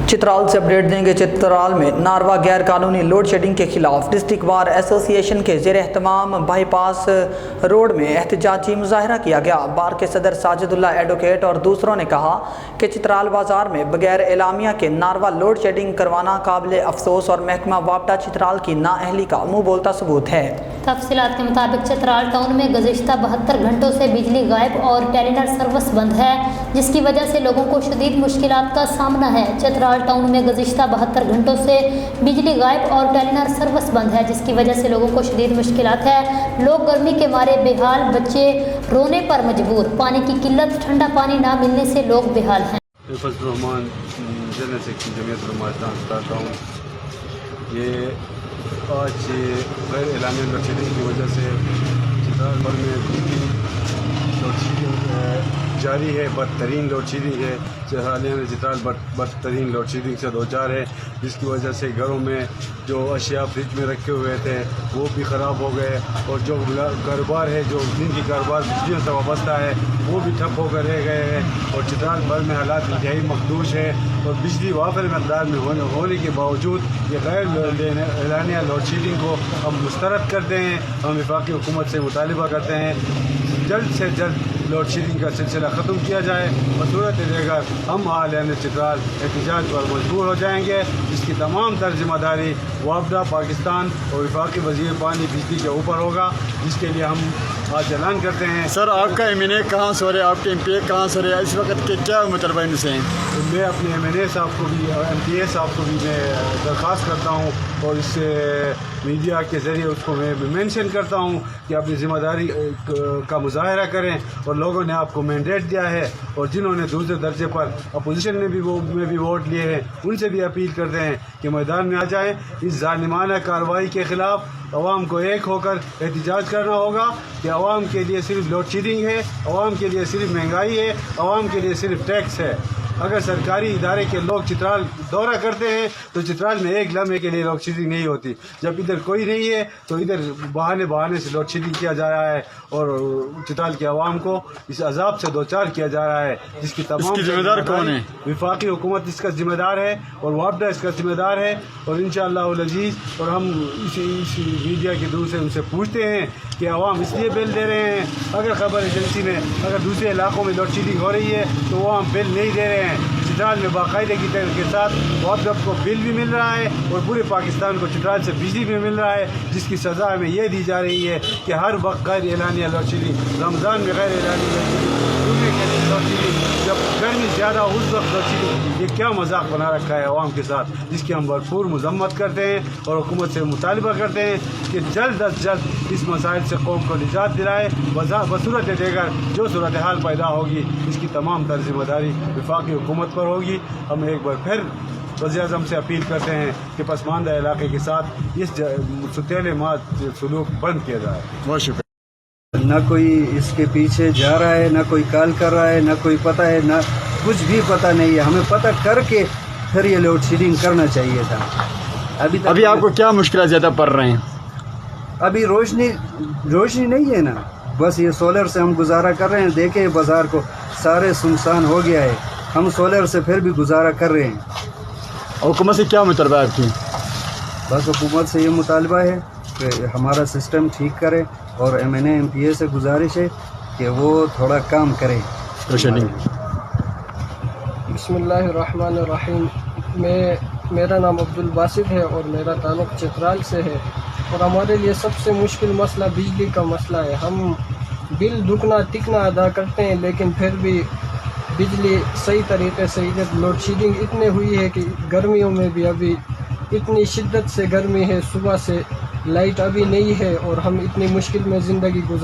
چترال سے اپڈیٹ دیں گے۔ چترال میں ناروا غیر قانونی لوڈ شیڈنگ کے خلاف ڈسٹرکٹ بار ایسوسی ایشن کے زیر اہتمام بائی پاس روڈ میں احتجاجی مظاہرہ کیا گیا۔ بار کے صدر ساجد اللہ ایڈوکیٹ اور دوسروں نے کہا کہ چترال بازار میں بغیر اعلامیہ کے ناروا لوڈ شیڈنگ کروانا قابل افسوس اور محکمہ وابڈہ چترال کی نااہلی کا منہ بولتا ثبوت ہے۔ تفصیلات کے مطابق چترال ٹاؤن میں گزشتہ 72 گھنٹوں سے بجلی غائب اور ٹیلینر سروس بند ہے، جس کی وجہ سے لوگوں کو شدید مشکلات کا سامنا ہے۔ چترال ٹاؤن میں گزشتہ 72 گھنٹوں سے بجلی غائب اور ٹیلینر سروس بند ہے، جس کی وجہ سے لوگوں کو شدید مشکلات ہے۔ لوگ گرمی کے مارے بے حال، بچے رونے پر مجبور، پانی کی قلت، ٹھنڈا پانی نہ ملنے سے لوگ بے حال ہیں۔ فضل الرحمان جنرل سیکرٹری جمعیت علماء ٹاؤن، یہ آج غیر اعلامیہ لوڈ شیڈنگ کی وجہ سے چترال بھر میں بجلی لوڈ شیڈنگ جاری ہے، بدترین لوڈ شیڈنگ ہے۔ حالیہ چترال بدترین لوڈ شیڈنگ سے دوچار ہے، جس کی وجہ سے گھروں میں جو اشیاء فریج میں رکھے ہوئے تھے وہ بھی خراب ہو گئے، اور جو کاروبار ہے، جو جن کی کاروبار بجلیوں سے وابستہ ہے، وہ بھی ٹھپ ہو کر رہ گئے ہیں، اور چترال بھر میں حالات انتہائی مخدوش ہے۔ اور بجلی وافر مقدار میں ہونے کے باوجود یہ غیر اعلانیہ لوڈ شیڈنگ کو ہم مسترد کرتے ہیں۔ ہم وفاقی حکومت سے مطالبہ کرتے ہیں جلد سے جلد لوڈ شیڈنگ کا سلسلہ ختم کیا جائے، اور صورت دیگر ہم اہالِ چترال احتجاج پر مجبور ہو جائیں گے، جس کی تمام تر ذمہ داری وابڈہ پاکستان اور وفاقی وزیر پانی بجلی کے اوپر ہوگا، جس کے لیے ہم آج اعلان کرتے ہیں۔ سر، آپ کا ایم این اے کہاں سے ہو رہا ہے؟ آپ کے ایم پی اے کہاں سے ہو رہا ہے؟ اس وقت کے کیا مطالبہ ان سے ہیں؟ میں اپنے ایم این اے صاحب کو بھی، ایم پی اے صاحب کو بھی میں درخواست کرتا ہوں، اور اس میڈیا کے ذریعے اس کو میں مینشن کرتا ہوں کہ اپنی ذمہ داری کا مظاہرہ کریں، اور لوگوں نے آپ کو مینڈیٹ دیا ہے، اور جنہوں نے دوسرے درجے پر اپوزیشن میں بھی ووٹ لیے ہیں، ان سے بھی اپیل کرتے ہیں کہ میدان میں آ جائیں۔ اس ظالمانہ کارروائی کے خلاف عوام کو ایک ہو کر احتجاج کرنا ہوگا، کہ عوام کے لیے صرف لوڈ شیڈنگ ہے، عوام کے لیے صرف مہنگائی ہے، عوام کے لیے صرف ٹیکس ہے۔ اگر سرکاری ادارے کے لوگ چترال دورہ کرتے ہیں تو چترال میں ایک لمحے کے لیے لوڈ شیڈنگ نہیں ہوتی۔ جب ادھر کوئی نہیں ہے تو ادھر بہانے سے لوڈ شیڈنگ کیا جا رہا ہے، اور چترال کے عوام کو اس عذاب سے دوچار کیا جا رہا ہے، جس کی تمام ذمہ دار کون ہے؟ وفاقی حکومت اس کا ذمہ دار ہے، اور وابڈہ اس کا ذمہ دار ہے، اور انشاءاللہ العزیز، اور ہم اس میڈیا کے دور سے ان سے پوچھتے ہیں کہ عوام اس لیے بل دے رہے ہیں، اگر خبر ایجنسی میں اگر دوسرے علاقوں میں لوڈ شیڈنگ ہو رہی ہے تو وہ ہم بل نہیں دے رہے ہیں۔ چترال میں باقاعدگی کے ساتھ وابڈہ کو بل بھی مل رہا ہے، اور پورے پاکستان کو چترال سے بجلی بھی مل رہا ہے، جس کی سزا ہمیں یہ دی جا رہی ہے کہ ہر وقت غیر اعلانیہ لوڈ شیڈنگ، رمضان میں غیر اعلانیہ لوڈ شیڈنگ، جمعے کے دن لوڈ شیڈنگ، جب گرمی زیادہ اس وقت لوڈ شیڈنگ، یہ کیا مذاق بنا رکھا ہے عوام کے ساتھ، جس کی ہم بھرپور مذمت کرتے ہیں، اور حکومت سے مطالبہ کرتے ہیں کہ جلد از جلد اس مسائل سے قوم کو نجات دلائے۔ بصورت دیگر جو صورتحال پیدا ہوگی، اس کی تمام تر ذمہ داری وفاقی حکومت پر ہوگی۔ ہم ایک بار پھر وزیر اعظم سے اپیل کرتے ہیں کہ پسماندہ علاقے کے ساتھ اس ستیلے مات سلوک بند کیا جائے۔ بہت شکریہ۔ نہ کوئی اس کے پیچھے جا رہا ہے، نہ کوئی کال کر رہا ہے، نہ کوئی پتہ ہے، نہ کچھ بھی پتہ نہیں ہے۔ ہمیں پتہ کر کے پھر یہ لوڈ شیڈنگ کرنا چاہیے تھا۔ ابھی آپ کو کیا مشکلات زیادہ پڑ رہے ہیں؟ ابھی روشنی نہیں ہے نا، بس یہ سولر سے ہم گزارا کر رہے ہیں۔ دیکھیں بازار کو سارے سنسان ہو گیا ہے، ہم سولر سے پھر بھی گزارا کر رہے ہیں۔ حکومت سے کیا مطالبہ ہے آپ کی؟ بس حکومت سے یہ مطالبہ ہے کہ ہمارا سسٹم ٹھیک کرے، اور M N A M P A سے گزارش ہے کہ وہ تھوڑا کام کرے۔ بسم اللہ الرحمن الرحیم۔ میرا نام عبدالباسط ہے، اور میرا تعلق چترال سے ہے، اور ہمارے لیے سب سے مشکل مسئلہ بجلی کا مسئلہ ہے۔ ہم بل دگنا تکنا ادا کرتے ہیں، لیکن پھر بھی بجلی صحیح طریقے سے ادھر لوڈ شیڈنگ اتنے ہوئی ہے کہ گرمیوں میں بھی ابھی اتنی شدت سے گرمی ہے، صبح سے لائٹ ابھی نہیں ہے، اور ہم اتنی مشکل میں زندگی گزار